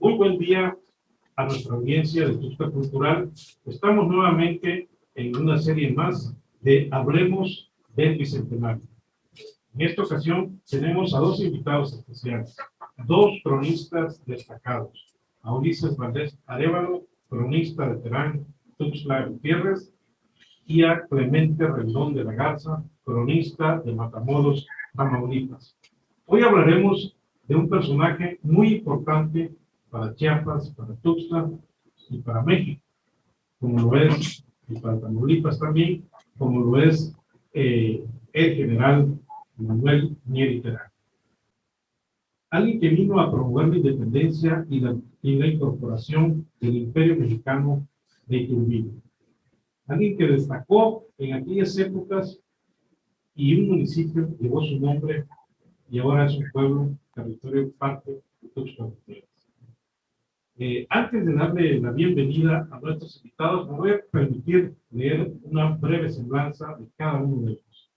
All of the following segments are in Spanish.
Muy buen día a nuestra audiencia de Tuxtla Cultural. Estamos nuevamente en una serie más de Hablemos del Bicentenario. En esta ocasión tenemos a dos invitados especiales, dos cronistas destacados, a Ulises Valdés Arévalo, cronista de Terán, Tuxtla Gutiérrez, y a Clemente Rendón de la Garza, cronista de Matamoros, Tamaulipas. Hoy hablaremos de un personaje muy importante para Chiapas, para Tuxtla y para México, como lo es, y para Tamaulipas también, como lo es el general Manuel Mier y Terán. Alguien que vino a promover la independencia y la incorporación del Imperio Mexicano de Iturbide. Alguien que destacó en aquellas épocas y un municipio llevó su nombre y ahora es un pueblo, territorio parte de Tuxtla Gutiérrez. Antes de darle la bienvenida a nuestros invitados, me voy a permitir leer una breve semblanza de cada uno de ellos.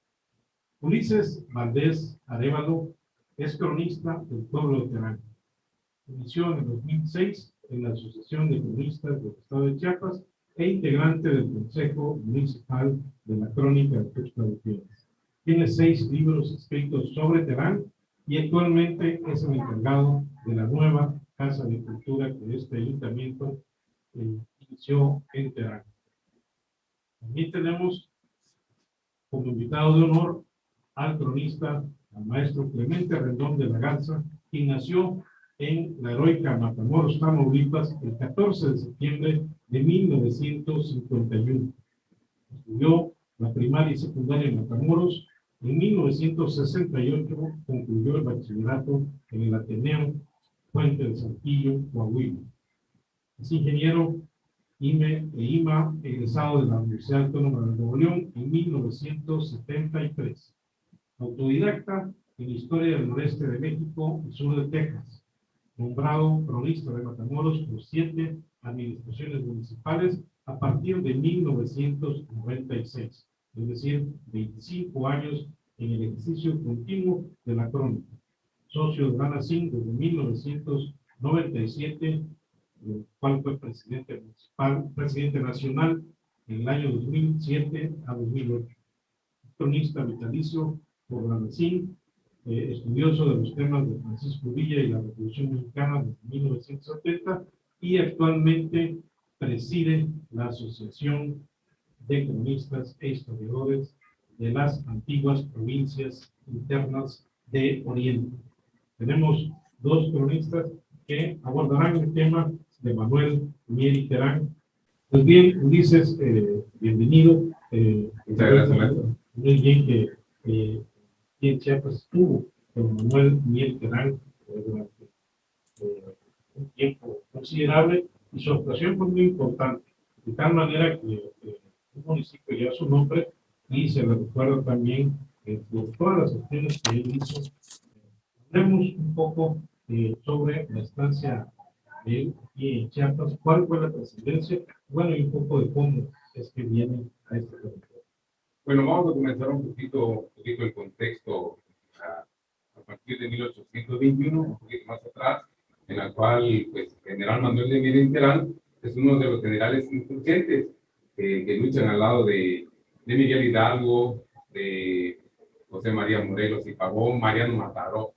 Ulises Valdés Arévalo es cronista del pueblo de Terán. Inició en el 2006 en la Asociación de Cronistas del Estado de Chiapas e integrante del Consejo Municipal de la Crónica de Tuxtla Gutiérrez. Tiene 6 libros escritos sobre Terán y actualmente es el encargado de la nueva Casa de Cultura que este ayuntamiento inició en Terán. También tenemos como invitado de honor al cronista, al maestro Clemente Rendón de la Garza, quien nació en la heroica Matamoros, Tamaulipas, el 14 de septiembre de 1951. Estudió la primaria y secundaria en Matamoros. En 1968 concluyó el bachillerato en el Ateneo Fuente de Saltillo, Coahuila. Es ingeniero IMA, egresado de la Universidad Autónoma de Nuevo León en 1973. Autodidacta en Historia del Noreste de México y Sur de Texas. Nombrado cronista de Matamoros por 7 administraciones municipales a partir de 1996, es decir, 25 años en el ejercicio continuo de la crónica. Socio de ANACIN desde 1997, el cual fue presidente municipal, presidente nacional en el año 2007 a 2008. Cronista vitalicio por la ANACIN, estudioso de los temas de Francisco Villa y la Revolución Mexicana desde 1970 y actualmente preside la Asociación de Cronistas e Historiadores de las antiguas provincias internas de Oriente. Tenemos dos cronistas que abordarán el tema de Manuel Mier y Terán. Pues bien, Ulises, bienvenido. Muchas gracias, maestro. Muy bien que en Chiapas estuvo con Manuel Mier y Terán durante un tiempo considerable y su actuación fue muy importante, de tal manera que un municipio lleva su nombre y se le recuerda también por todas las acciones que él hizo. Hablemos un poco sobre la estancia de él aquí en Chiapas, cuál fue la trascendencia, bueno, y un poco de cómo es que viene a este territorio. Bueno, vamos a comenzar un poquito el contexto a partir de 1821, un poquito más atrás, en la cual, pues, el general Manuel de Mier y Terán es uno de los generales insurgentes que luchan al lado de Miguel Hidalgo, de José María Morelos y Pavón, Mariano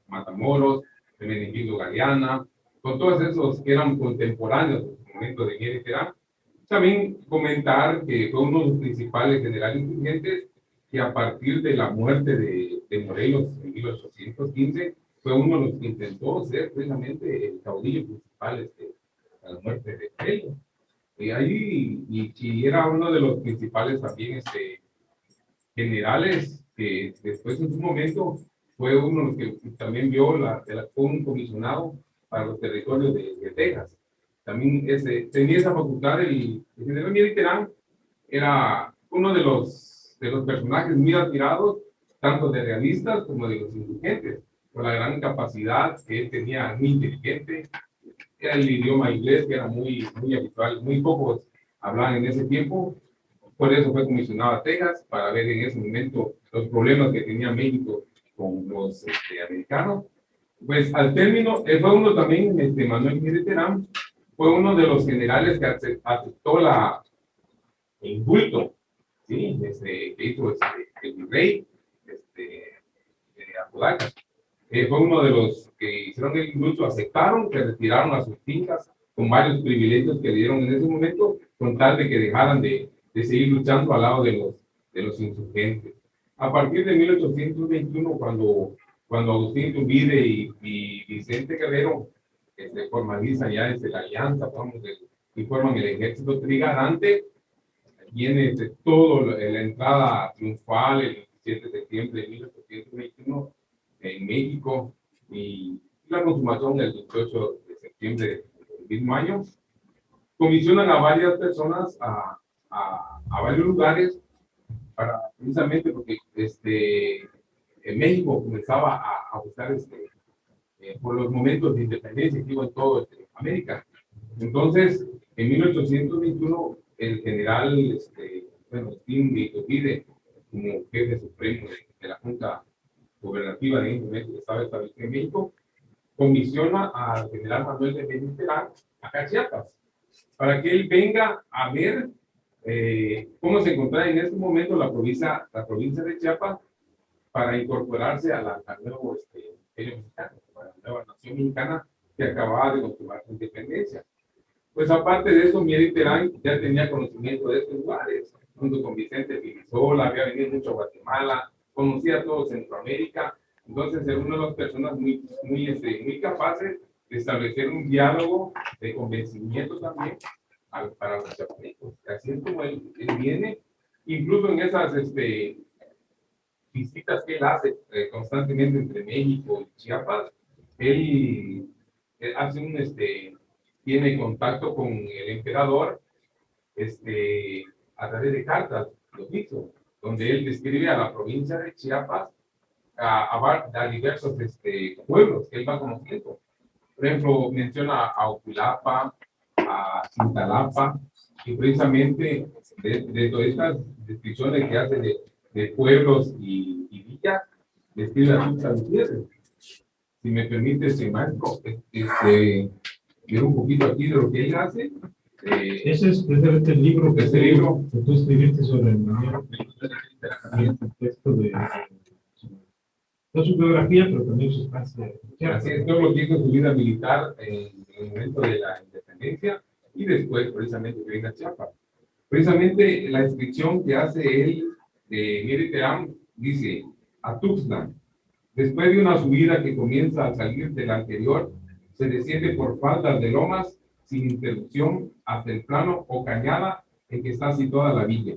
Matamoros, de Menegildo Galeana, con todos esos que eran contemporáneos en el momento de Mier y Terán. También comentar que fue uno de los principales generales insurgentes que a partir de la muerte de Morelos en 1815 fue uno de los que intentó ser precisamente el caudillo principal de la muerte de Morelos. Y era uno de los principales también generales que después en su momento fue uno de los que también vio fue un comisionado para los territorios de Texas. También tenía esa facultad. El general Mier y Terán era uno de los personajes muy admirados, tanto de realistas como de los insurgentes, por la gran capacidad que él tenía, muy inteligente. Era el idioma inglés, que era muy habitual, muy pocos hablaban en ese tiempo. Por eso fue comisionado a Texas, para ver en ese momento los problemas que tenía México con los americanos. Pues al término, él fue uno también, Manuel Mier Terán, fue uno de los generales que aceptó el indulto, ¿sí? Que hizo el virrey, Apodaca. Fue uno de los que hicieron el indulto, aceptaron, que retiraron a sus fincas con varios privilegios que dieron en ese momento, con tal de que dejaran de seguir luchando al lado de los insurgentes. A partir de 1821, cuando Agustín Iturbide y Vicente Guerrero se formalizan ya desde la alianza, y forman el ejército trigarante, viene todo la entrada triunfal el 17 de septiembre de 1821 en México y la consumación el 18 de septiembre del mismo año. Comisionan a varias personas a varios lugares para precisamente porque en México comenzaba a buscar por los momentos de independencia que hubo en toda América. Entonces, en 1821, el general Agustín de Iturbide, como jefe supremo de la Junta Gubernativa de que estaba establecida en México, comisiona al general Manuel de Benítez Terán a Chiapas, para que él venga a ver cómo se encontraba en ese momento la provincia de Chiapas para incorporarse al nuevo imperio mexicano, a la nueva nación mexicana que acababa de consumar su independencia. Pues aparte de eso, Mier Terán ya tenía conocimiento de estos lugares, junto con Vicente Pilisola, había venido mucho a Guatemala, conocía todo Centroamérica, entonces era una de las personas muy capaces de establecer un diálogo de convencimiento también para los chiapanecos. Así es como él viene, incluso en esas visitas que él hace constantemente entre México y Chiapas, él hace tiene contacto con el emperador a través de cartas, lo hizo, donde él describe a la provincia de Chiapas a diversos pueblos que él va conociendo. Por ejemplo, menciona a Oculapa, a Cintalapa, y precisamente de todas estas descripciones que hace de pueblos y villas, describe a Tuxtla Gutiérrez. Si me permite, maestro, ver un poquito aquí de lo que él hace. Ese es precisamente el libro que tú escribiste sobre el manual, el texto de no su biografía, pero también su estancia. Así es, todo lo que hizo su vida militar en el momento de la independencia y después, precisamente, que viene a Chiapas. Precisamente la descripción que hace él de Mier Terán dice: a Tuxtla, después de una subida que comienza al salir del anterior, se desciende por faldas de lomas sin interrupción hasta el plano o cañada en que está situada la villa,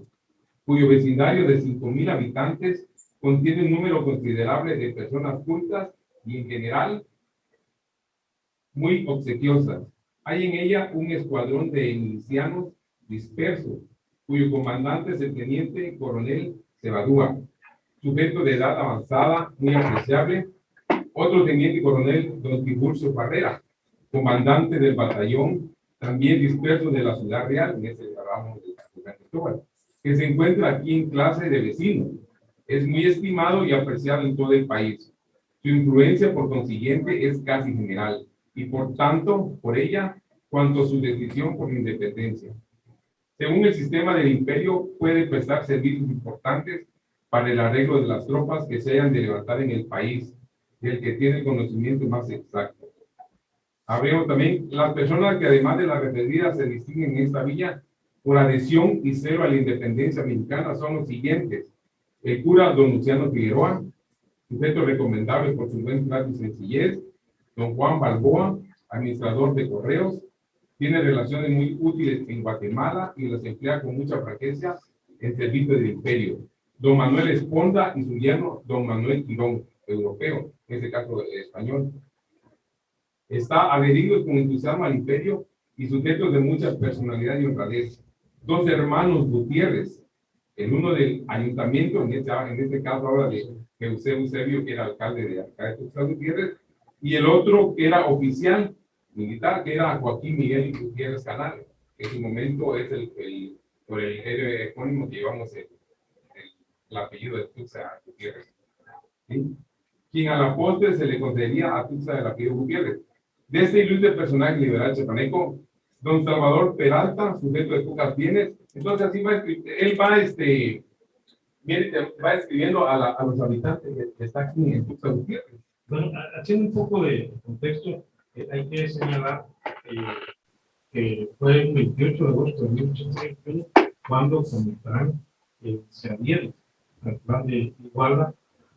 cuyo vecindario de 5,000 habitantes contiene un número considerable de personas cultas y en general muy obsequiosas. Hay en ella un escuadrón de milicianos dispersos, cuyo comandante es el teniente coronel Cebadúa, sujeto de edad avanzada, muy apreciable. Otro teniente coronel don Tiburcio Barrera, comandante del batallón, también disperso de la ciudad real, en ese ramo de San Cristóbal, que se encuentra aquí en clase de vecino. Es muy estimado y apreciado en todo el país. Su influencia, por consiguiente, es casi general, y por tanto, por ella, cuanto su decisión por la independencia. Según el sistema del imperio, puede prestar servicios importantes para el arreglo de las tropas que se hayan de levantar en el país, del que tiene el conocimiento más exacto. Hablemos también, las personas que además de las referidas se distinguen en esta villa por adhesión y celo a la independencia mexicana son los siguientes: el cura don Luciano Figueroa, sujeto recomendable por su buen trato y sencillez; don Juan Balboa, administrador de correos, tiene relaciones muy útiles en Guatemala y las emplea con mucha franqueza en servicio del imperio; don Manuel Esponda y su yerno don Manuel Quirón, europeo, en este caso español. Está adherido con entusiasmo al imperio y sujeto de mucha personalidad y honradez. Dos hermanos Gutiérrez, el uno del ayuntamiento, en este caso ahora de Eusebio, que era alcalde de acá de Tuxtla Gutiérrez, y el otro que era oficial militar, que era Joaquín Miguel Gutiérrez Canal, que en su momento es por el héroe epónimo que llevamos el apellido de Tuxtla Gutiérrez. ¿Sí? quien a la postre se le concedería a Tuxtla del apellido Gutiérrez. De este ilustre personaje liberal chiapaneco, don Salvador Peralta, sujeto de pocas bienes. Entonces así va, él va, va escribiendo a los habitantes que está aquí en Tuxtla Gutiérrez. Bueno, haciendo un poco de contexto, hay que señalar que fue el 28 de agosto de 1821 cuando comenzaron se adhieren al plan de Iguala,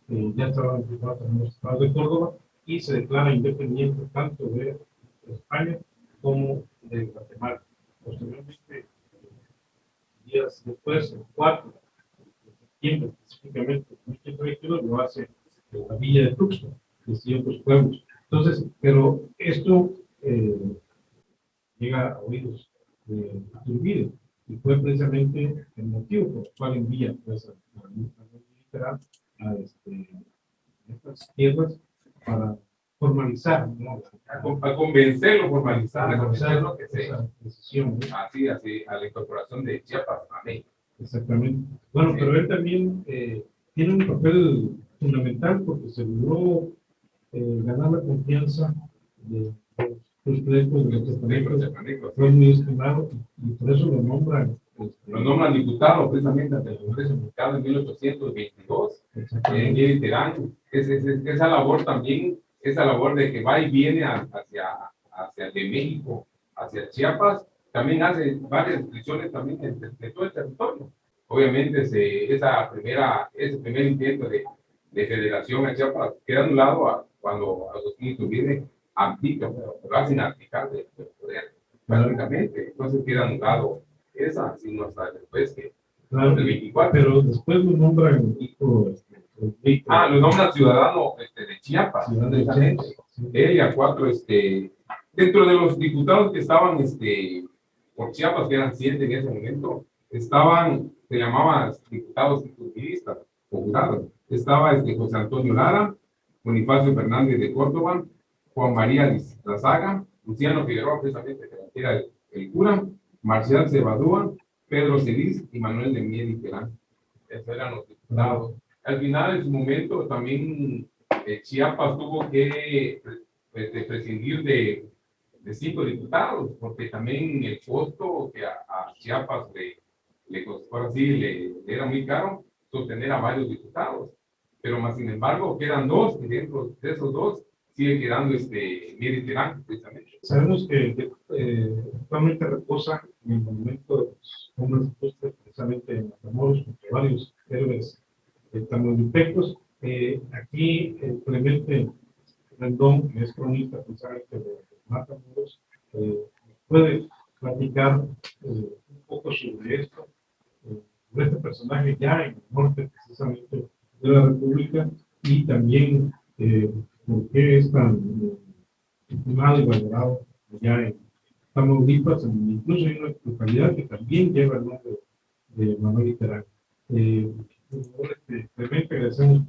ya estaban ocupados en los estados de Córdoba y se declara independiente tanto de España como de Guatemala. Posteriormente, días después, el 4 de septiembre, específicamente en 1821, lo hace la villa de Tuxtla y otros pueblos. Entonces, pero esto llega a oídos de Iturbide y fue precisamente el motivo por el cual envía pues, a estas tierras para formalizar, ¿no? A convencerlo, formalizar, a convencerlo que se esa decisión, ¿no? así, a la incorporación de Chiapas a México. Exactamente. Bueno, Sí. pero él también tiene un papel fundamental porque se logró ganar la confianza de los proyectos de los Chiapanecos, fue muy estimado y por eso lo nombran. Lo nombran diputado precisamente ante el Congreso Mexicano en 1822. En Terán, esa labor también, esa labor de que va y viene hacia de México, hacia Chiapas, también hace varias descripciones también de todo el territorio. Obviamente ese primer intento de federación a Chiapas queda anulado cuando Agustín Iturbide abdica, pero lo hacen abdicar del poder, prácticamente. Entonces queda anulado esa, sino hasta después que Claro, el 24. pero después lo nombran hijo. Lo nombran ciudadano de Chiapas, precisamente. Él y a 4, dentro de los diputados que estaban por Chiapas, que eran 7 en ese momento, se llamaban diputados iturbidistas o jurados. Estaba José Antonio Lara, Bonifacio Fernández de Córdoba, Juan María Lazaga, Luciano Figueroa, precisamente, que era el cura, Marcial Cebadúa, Pedro Cedís y Manuel de Mier y Terán. Esos eran los diputados. Al final, en su momento, también Chiapas tuvo que prescindir de 5 diputados, porque también el costo que a Chiapas le costó así, le era muy caro sostener a varios diputados. Pero más sin embargo, quedan 2, y dentro de esos 2 sigue quedando Mier y Terán, precisamente. Sabemos que actualmente reposa en el monumento de los hombres ilustres, precisamente en Matamoros, junto a varios héroes tamaulipecos. Aquí Clemente Rendón, que es cronista precisamente de Matamoros, puede platicar un poco sobre esto, sobre este personaje ya en el norte precisamente de la República y también por qué es tan estimado y valorado allá en Tamaulipas, incluso hay una localidad que también lleva el nombre de Manuel Terán. Realmente agradecemos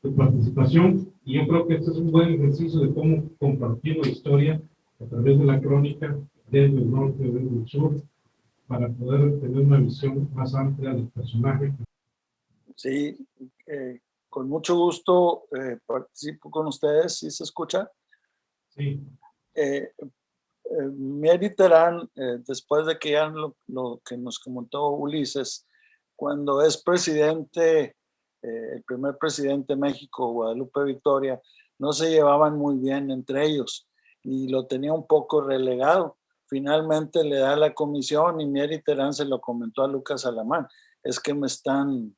tu participación y yo creo que este es un buen ejercicio de cómo compartir la historia a través de la crónica desde el norte, desde el sur, para poder tener una visión más amplia del personaje. Sí, con mucho gusto participo con ustedes. ¿Sí se escucha? Sí. Mier y Terán, después de que ya lo que nos comentó Ulises, cuando es presidente, el primer presidente de México, Guadalupe Victoria, no se llevaban muy bien entre ellos y lo tenía un poco relegado. Finalmente le da la comisión y Mier y Terán se lo comentó a Lucas Alamán. Es que me están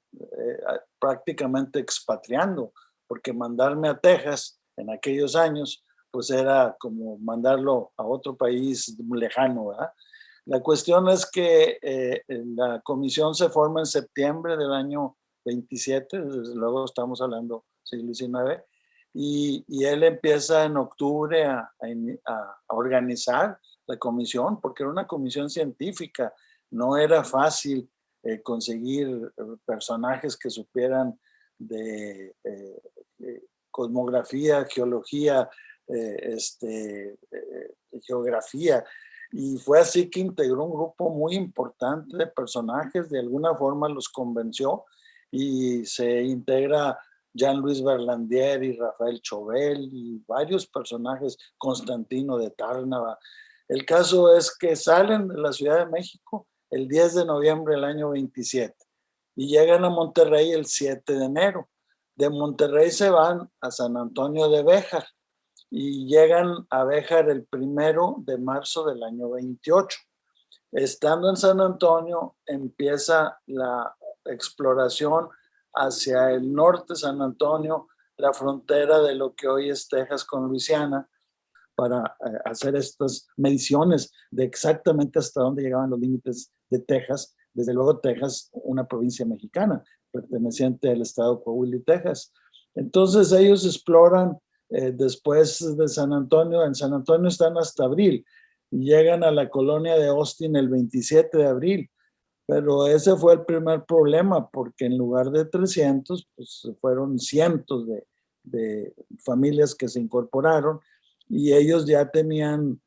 prácticamente expatriando, porque mandarme a Texas en aquellos años pues era como mandarlo a otro país lejano, ¿verdad? La cuestión es que la comisión se forma en septiembre del año 27, desde luego estamos hablando siglo XIX, y él empieza en octubre a organizar la comisión, porque era una comisión científica, no era fácil conseguir personajes que supieran de cosmografía, geología, geografía, y fue así que integró un grupo muy importante de personajes, de alguna forma los convenció y se integra Jean-Louis Berlandier y Rafael Chauvel y varios personajes, Constantino de Tárnava. El caso es que salen de la Ciudad de México el 10 de noviembre del año 27 y llegan a Monterrey el 7 de enero. De Monterrey se van a San Antonio de Béjar y llegan a Béjar el 1 de marzo del año 28. Estando en San Antonio, empieza la exploración hacia el norte de San Antonio, la frontera de lo que hoy es Texas con Luisiana, para hacer estas mediciones de exactamente hasta dónde llegaban los límites de Texas. Desde luego, Texas, una provincia mexicana, perteneciente al estado de Coahuila y Texas. Entonces, ellos exploran después de San Antonio. En San Antonio están hasta abril y llegan a la colonia de Austin el 27 de abril. Pero ese fue el primer problema, porque en lugar de 300, pues fueron cientos de familias que se incorporaron y ellos ya tenían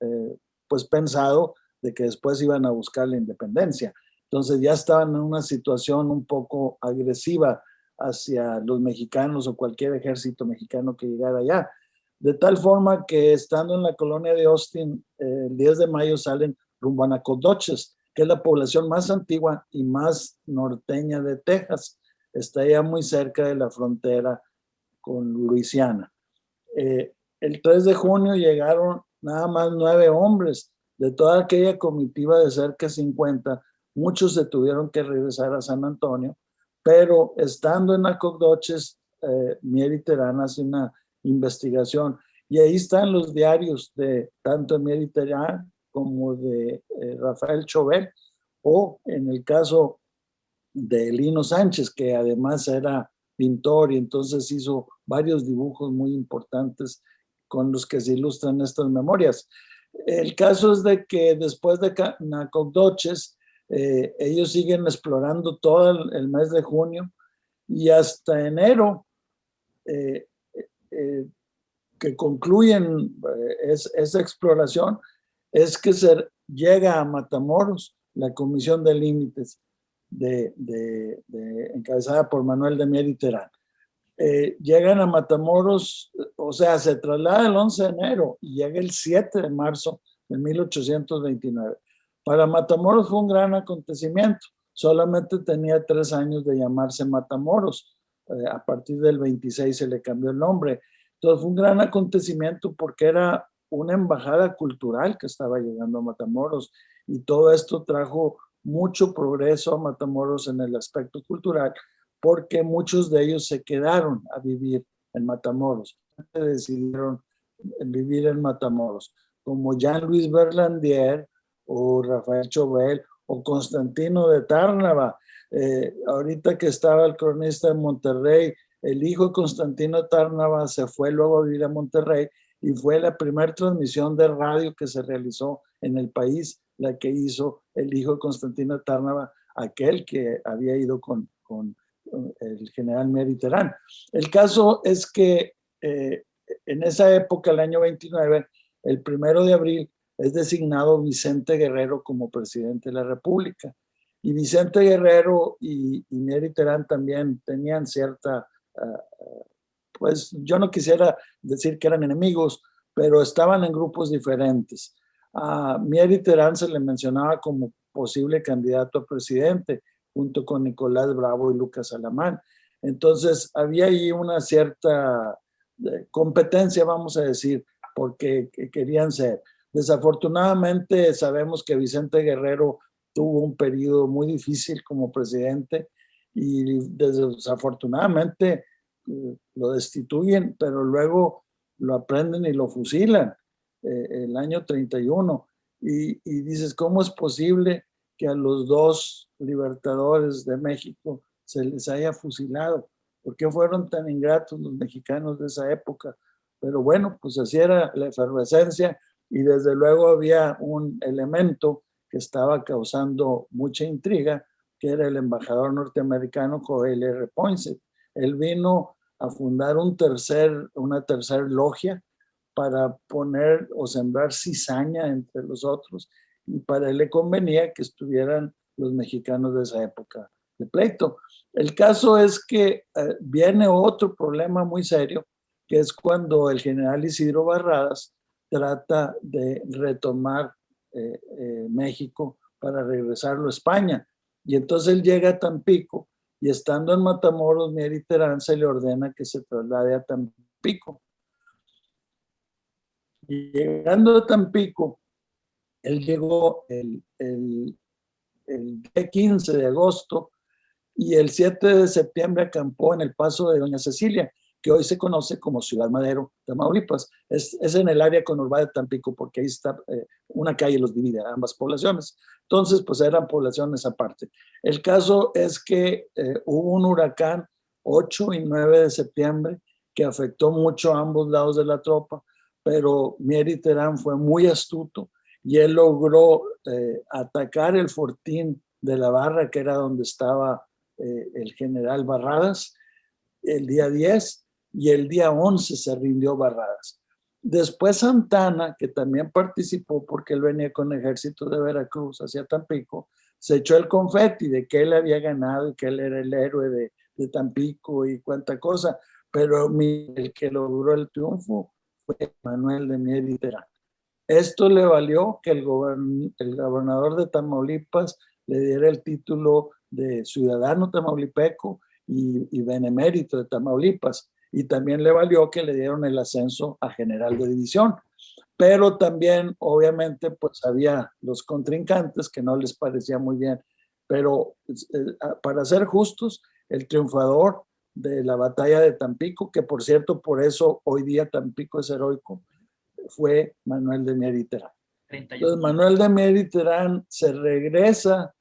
pues pensado de que después iban a buscar la independencia. Entonces ya estaban en una situación un poco agresiva hacia los mexicanos o cualquier ejército mexicano que llegara allá. De tal forma que estando en la colonia de Austin, el 10 de mayo salen rumbo a Nacogdoches, que es la población más antigua y más norteña de Texas. Está ya muy cerca de la frontera con Luisiana. El 3 de junio llegaron nada más 9 hombres de toda aquella comitiva de cerca de 50. Muchos se tuvieron que regresar a San Antonio, pero estando en Nacogdoches, Mier y Terán hace una investigación y ahí están los diarios de tanto Mier y Terán como de Rafael Chauvel, o en el caso de Lino Sánchez, que además era pintor y entonces hizo varios dibujos muy importantes con los que se ilustran estas memorias. El caso es de que después de Nacogdoches, ellos siguen explorando todo el mes de junio y hasta enero, que concluyen esa exploración, es que se llega a Matamoros la Comisión de Límites encabezada por Manuel de Mier y Terán. Llegan a Matamoros, o sea, se traslada el 11 de enero y llega el 7 de marzo de 1829. Para Matamoros fue un gran acontecimiento. Solamente tenía 3 años de llamarse Matamoros. A partir del 26 se le cambió el nombre. Entonces fue un gran acontecimiento porque era una embajada cultural que estaba llegando a Matamoros y todo esto trajo mucho progreso a Matamoros en el aspecto cultural, porque muchos de ellos se quedaron a vivir en Matamoros, decidieron vivir en Matamoros, como Jean-Louis Berlandier o Rafael Chauvel o Constantino de Tárnava. Ahorita que estaba el cronista en Monterrey, el hijo de Constantino de Tárnava se fue luego a vivir a Monterrey y fue la primera transmisión de radio que se realizó en el país, la que hizo el hijo de Constantino de Tárnava, aquel que había ido con el general Mier y Terán. El caso es que en esa época, el año 29, el 1 de abril, es designado Vicente Guerrero como presidente de la República. Y Vicente Guerrero y Mier y Terán también tenían cierta, pues yo no quisiera decir que eran enemigos, pero estaban en grupos diferentes. A Mier y Terán se le mencionaba como posible candidato a presidente, junto con Nicolás Bravo y Lucas Alamán. Entonces había ahí una cierta competencia, vamos a decir, porque querían ser. Desafortunadamente sabemos que Vicente Guerrero tuvo un periodo muy difícil como presidente y desafortunadamente lo destituyen, pero luego lo aprenden y lo fusilan el año 31. Y dices, ¿cómo es posible que a los 2 libertadores de México se les haya fusilado? ¿Por qué fueron tan ingratos los mexicanos de esa época? Pero bueno, pues así era la efervescencia y desde luego había un elemento que estaba causando mucha intriga, que era el embajador norteamericano Joel R. Poinsett. Él vino a fundar una tercera logia para poner o sembrar cizaña entre los otros, y para él le convenía que estuvieran los mexicanos de esa época de pleito. El caso es que viene otro problema muy serio, que es cuando el general Isidro Barradas trata de retomar México para regresarlo a España. Y entonces él llega a Tampico y estando en Matamoros, Mier y Terán se le ordena que se traslade a Tampico. Y llegando a Tampico, él llegó el día 15 de agosto y el 7 de septiembre acampó en el Paso de Doña Cecilia, que hoy se conoce como Ciudad Madero, Tamaulipas. Es en el área conurbada de Tampico, porque ahí está una calle los divide a ambas poblaciones. Entonces, pues eran poblaciones aparte. El caso es que hubo un huracán 8 y 9 de septiembre que afectó mucho a ambos lados de la tropa, pero Mier y Terán fue muy astuto y él logró atacar el fortín de la Barra, que era donde estaba el general Barradas, el día 10, y el día 11 se rindió Barradas. Después Santana, que también participó porque él venía con el ejército de Veracruz hacia Tampico, se echó el confeti de que él había ganado y que él era el héroe de Tampico y cuánta cosa, pero el que logró el triunfo fue Manuel de Mier y Terán. Esto le valió que el gobernador de Tamaulipas le diera el título de ciudadano tamaulipeco y benemérito de Tamaulipas. Y también le valió que le dieron el ascenso a general de división. Pero también, obviamente, pues había los contrincantes que no les parecía muy bien. Pero para ser justos, el triunfador de la batalla de Tampico, que por cierto, por eso hoy día Tampico es heroico, fue Manuel de Mier y Terán. Entonces Manuel de Mier y Terán se regresa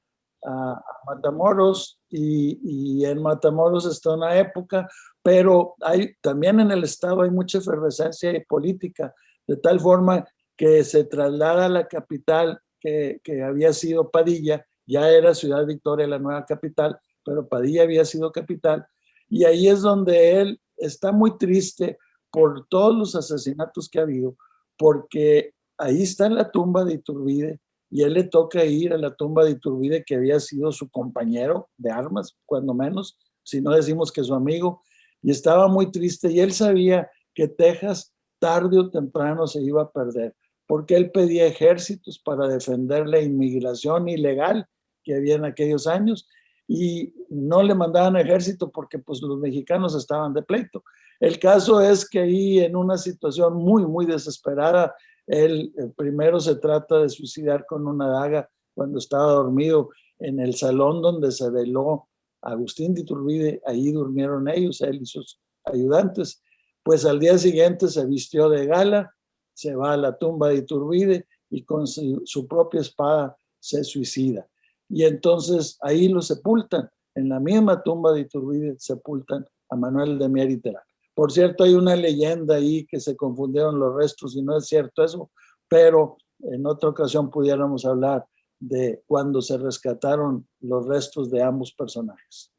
a Matamoros y en Matamoros está una época, pero también en el estado hay mucha efervescencia política, de tal forma que se traslada a la capital que había sido Padilla, ya era Ciudad Victoria la nueva capital, pero Padilla había sido capital, y ahí es donde él está muy triste por todos los asesinatos que ha habido, porque ahí está la tumba de Iturbide y él le toca ir a la tumba de Iturbide, que había sido su compañero de armas, cuando menos, si no decimos que su amigo, y estaba muy triste y él sabía que Texas tarde o temprano se iba a perder, porque él pedía ejércitos para defender la inmigración ilegal que había en aquellos años y no le mandaban ejército porque pues los mexicanos estaban de pleito. El caso es que ahí en una situación muy, muy desesperada, él primero se trata de suicidar con una daga cuando estaba dormido en el salón donde se veló Agustín de Iturbide. Ahí durmieron ellos, él y sus ayudantes. Pues al día siguiente se vistió de gala, se va a la tumba de Iturbide y con su propia espada se suicida. Y entonces ahí lo sepultan, en la misma tumba de Iturbide sepultan a Manuel de Mier y Terán. Por cierto, hay una leyenda ahí que se confundieron los restos y no es cierto eso, pero en otra ocasión pudiéramos hablar de cuando se rescataron los restos de ambos personajes.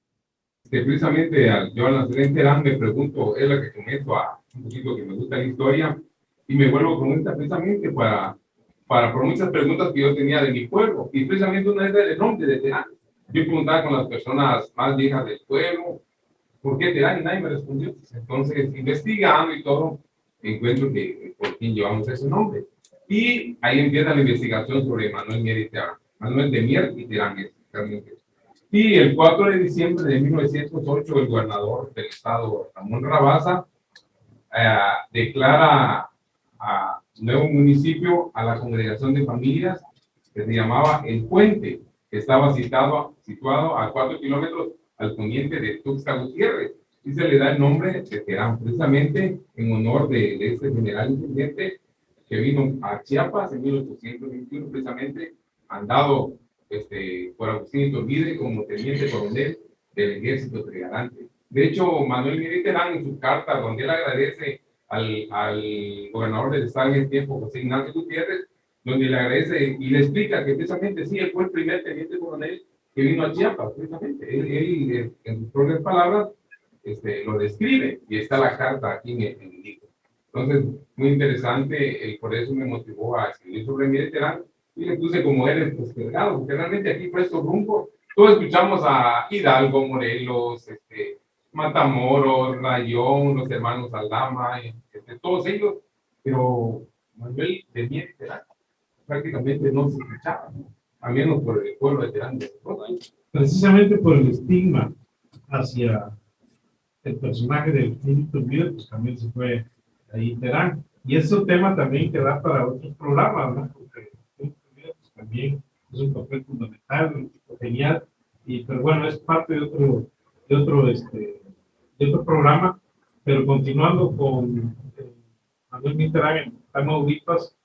Precisamente yo al nacer en Terán me pregunto, es la que comento un poquito que me gusta la historia y me vuelvo con esta precisamente por muchas preguntas que yo tenía de mi pueblo y precisamente una es el nombre de Terán. Yo preguntaba con las personas más viejas del pueblo, ¿por qué Terán? Y nadie me respondió. Entonces, investigando y todo, encuentro que por fin llevamos ese nombre. Y ahí empieza la investigación sobre Manuel Mier y Terán. Manuel de Mier y Terán, realmente. Y el 4 de diciembre de 1908, el gobernador del estado, Ramón Rabasa, declara a nuevo municipio a la congregación de familias que se llamaba El Puente, que estaba situado a 4 kilómetros al poniente de Tuxtla Gutiérrez, y se le da el nombre de Terán, precisamente en honor de este general intendente que vino a Chiapas en 1821, precisamente andado por Agustín Iturbide como teniente coronel del ejército trigarante. De hecho, Manuel Mier y Terán, en su carta, donde él agradece al gobernador del estado en el tiempo, José Ignacio Gutiérrez, donde le agradece y le explica que precisamente sí, él fue el primer teniente coronel que vino a Chiapas, precisamente. Él en sus propias palabras, lo describe y está la carta aquí en el libro. Entonces, muy interesante, por eso me motivó a escribir sobre Mier y Terán y le puse como él postergado, porque realmente aquí fue estos rumbo todos escuchamos a Hidalgo, Morelos, Matamoros, Rayón, los hermanos Aldama, todos ellos, pero Manuel de Mier y Terán prácticamente no se escuchaba, ¿no? Al menos por el pueblo de Terán. Precisamente por el estigma hacia el personaje del Espíritu Vida, pues también se fue ahí Terán. Y es un tema también que da para otros programas, ¿no? Porque el Espíritu Vida, pues, también es un papel fundamental, un tipo genial, pero bueno, es parte de otro programa. Pero continuando con Manuel Mitterrand en Tamaulipas,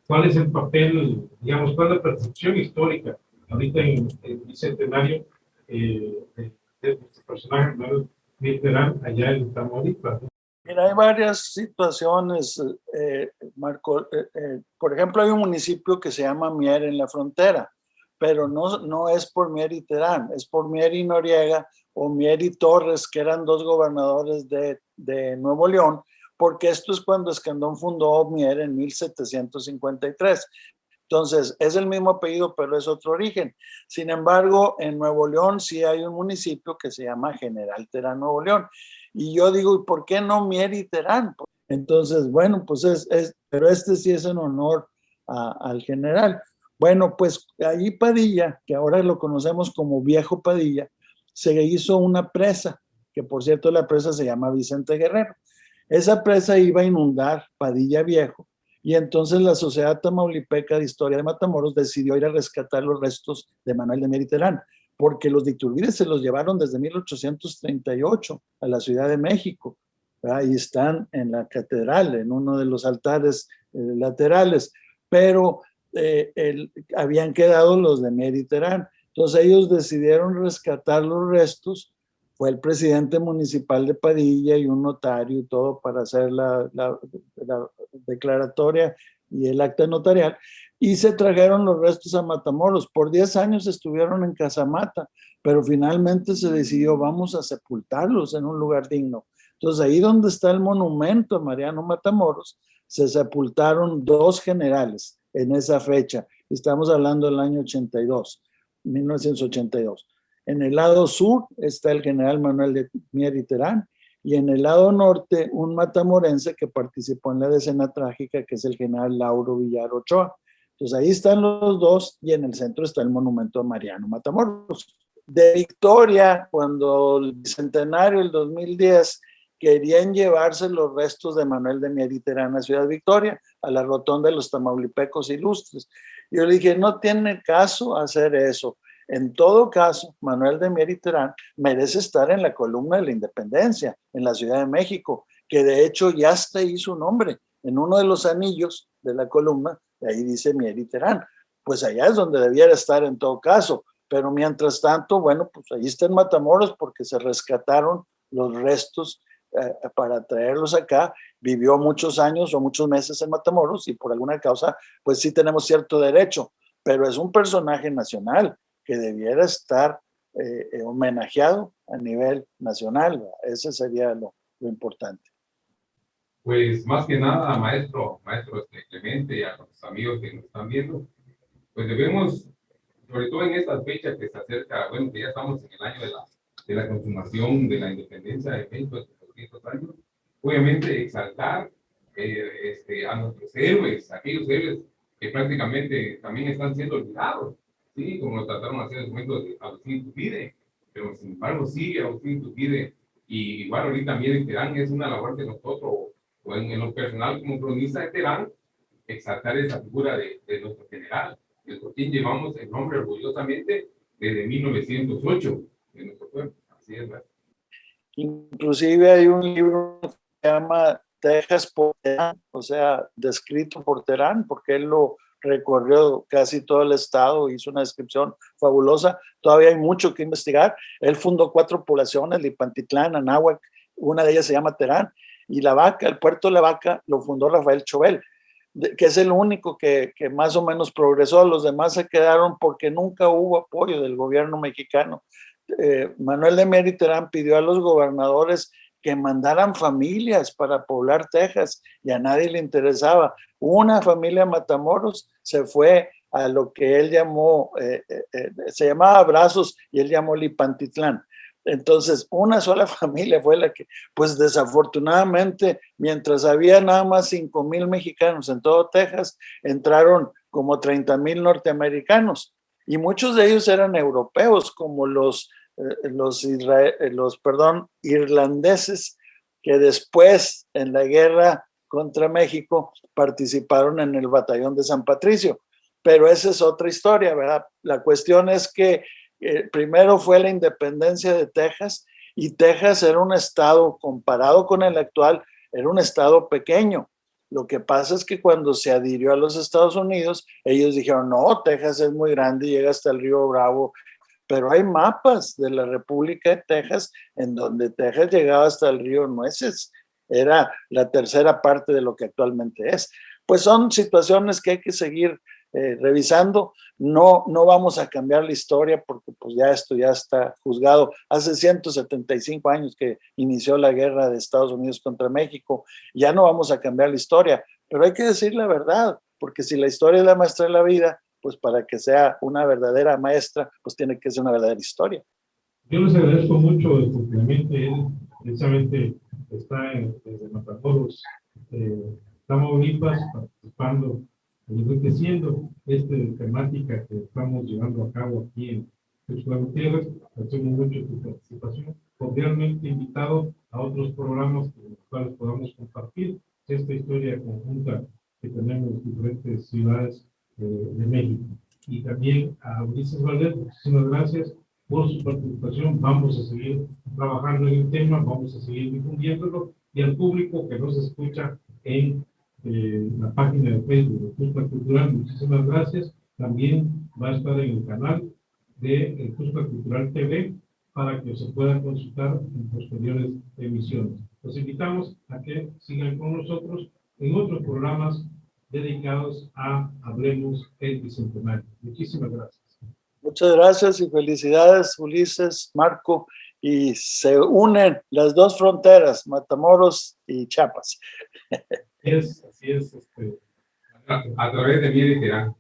¿cuál es el papel, digamos, cuál es la percepción histórica ahorita en el bicentenario de este personaje, Manuel Mitterrand, allá en Tamaulipas? Mira, hay varias situaciones, Marco. Por ejemplo, hay un municipio que se llama Mier en la frontera, pero no es por Mier y Terán, es por Mier y Noriega o Mier y Torres, que eran dos gobernadores de Nuevo León, porque esto es cuando Escandón fundó Mier en 1753. Entonces, es el mismo apellido, pero es otro origen. Sin embargo, en Nuevo León sí hay un municipio que se llama General Terán, Nuevo León. Y yo digo, ¿por qué no Mier y Terán? Entonces, bueno, pues pero este sí es en honor al general. Bueno, pues allí Padilla, que ahora lo conocemos como Viejo Padilla, se hizo una presa, que por cierto la presa se llama Vicente Guerrero. Esa presa iba a inundar Padilla Viejo, y entonces la Sociedad Tamaulipeca de Historia de Matamoros decidió ir a rescatar los restos de Manuel de Mier y Terán, porque los de Iturbide se los llevaron desde 1838 a la Ciudad de México, ¿verdad? Y están en la catedral, en uno de los altares laterales, pero habían quedado los de Mier y Terán. Entonces ellos decidieron rescatar los restos. Fue el presidente municipal de Padilla y un notario y todo para hacer la declaratoria y el acta notarial, y se trajeron los restos a Matamoros. Por 10 años estuvieron en Casamata, pero finalmente se decidió, vamos a sepultarlos en un lugar digno. Entonces ahí donde está el monumento a Mariano Matamoros, se sepultaron dos generales en esa fecha. Estamos hablando del año 1982. En el lado sur está el general Manuel de Mier y Terán, y en el lado norte un matamorense que participó en la decena trágica, que es el general Lauro Villar Ochoa. Entonces ahí están los dos, y en el centro está el monumento a Mariano Matamoros. De Victoria, cuando el bicentenario, el 2010, querían llevarse los restos de Manuel de Mier y Terán a Ciudad Victoria, a la rotonda de los Tamaulipecos Ilustres. Yo le dije, no tiene caso hacer eso. En todo caso, Manuel de Mier y Terán merece estar en la columna de la Independencia, en la Ciudad de México, que de hecho ya está ahí su nombre. En uno de los anillos de la columna, ahí dice Mier y Terán. Pues allá es donde debiera estar en todo caso. Pero mientras tanto, bueno, pues ahí está en Matamoros, porque se rescataron los restos para traerlos acá. Vivió muchos años o muchos meses en Matamoros, y por alguna causa, pues sí tenemos cierto derecho. Pero es un personaje nacional que debiera estar homenajeado a nivel nacional, ¿verdad? Ese sería lo importante. Pues más que nada, maestro Clemente, y a los amigos que nos están viendo, pues debemos, sobre todo en estas fechas que se acerca, bueno, que ya estamos en el año de la consumación de la independencia de México, de 200 años, obviamente exaltar a nuestros héroes, aquellos héroes que prácticamente también están siendo olvidados, ¿sí? Como lo trataron de hacer en el momento de Agustín Iturbide, pero sin embargo sigue Agustín Iturbide, y igual ahorita también Terán es una labor de nosotros, o en lo personal como cronista de Terán, exaltar esa figura de nuestro general, el por quien llevamos el nombre orgullosamente desde 1908 de nuestro pueblo. Así es, ¿verdad? Inclusive hay un libro que se llama Texas por Terán, o sea, descrito por Terán, porque él lo recorrió casi todo el estado, hizo una descripción fabulosa. Todavía hay mucho que investigar. Él fundó 4 poblaciones, Lipantitlán, Anáhuac, una de ellas se llama Terán, y La Vaca, el puerto de La Vaca, lo fundó Rafael Chobel, que es el único que más o menos progresó. Los demás se quedaron porque nunca hubo apoyo del gobierno mexicano. Manuel de Mier y Terán pidió a los gobernadores que mandaran familias para poblar Texas, y a nadie le interesaba. Una familia Matamoros se fue a lo que él llamó, se llamaba Brazos y él llamó Lipantitlán. Entonces, una sola familia fue la que, pues desafortunadamente, mientras había nada más 5,000 mexicanos en todo Texas, entraron como 30,000 norteamericanos y muchos de ellos eran europeos, como los irlandeses que después en la guerra contra México participaron en el batallón de San Patricio. Pero esa es otra historia, ¿verdad? La cuestión es que primero fue la independencia de Texas y Texas era un estado, comparado con el actual, era un estado pequeño. Lo que pasa es que cuando se adhirió a los Estados Unidos, ellos dijeron, no, Texas es muy grande, llega hasta el río Bravo, pero hay mapas de la República de Texas en donde Texas llegaba hasta el río Nueces, era la tercera parte de lo que actualmente es. Pues son situaciones que hay que seguir revisando. No vamos a cambiar la historia porque pues ya esto ya está juzgado. Hace 175 años que inició la guerra de Estados Unidos contra México, ya no vamos a cambiar la historia, pero hay que decir la verdad, porque si la historia es la maestra de la vida, pues para que sea una verdadera maestra, pues tiene que ser una verdadera historia. Yo les agradezco mucho el complemento. Él precisamente está desde Matamoros, Tamaulipas, participando, enriqueciendo esta temática que estamos llevando a cabo aquí en Tuxtla Gutiérrez. Hacemos mucho tu participación. Cordialmente invitado a otros programas con los cuales podamos compartir esta historia conjunta que tenemos en diferentes ciudades de México. Y también a Ulises Valdés, muchísimas gracias por su participación. Vamos a seguir trabajando en el tema, vamos a seguir difundiéndolo, y al público que nos escucha en la página de Facebook de Tuxtla Cultural, muchísimas gracias. También va a estar en el canal de Tuxtla Cultural TV para que se pueda consultar en posteriores emisiones. Los invitamos a que sigan con nosotros en otros programas dedicados a Hablemos el Bicentenario. Muchísimas gracias. Muchas gracias y felicidades, Ulises, Marco, y se unen las dos fronteras, Matamoros y Chiapas. Así es. A través de Mérida.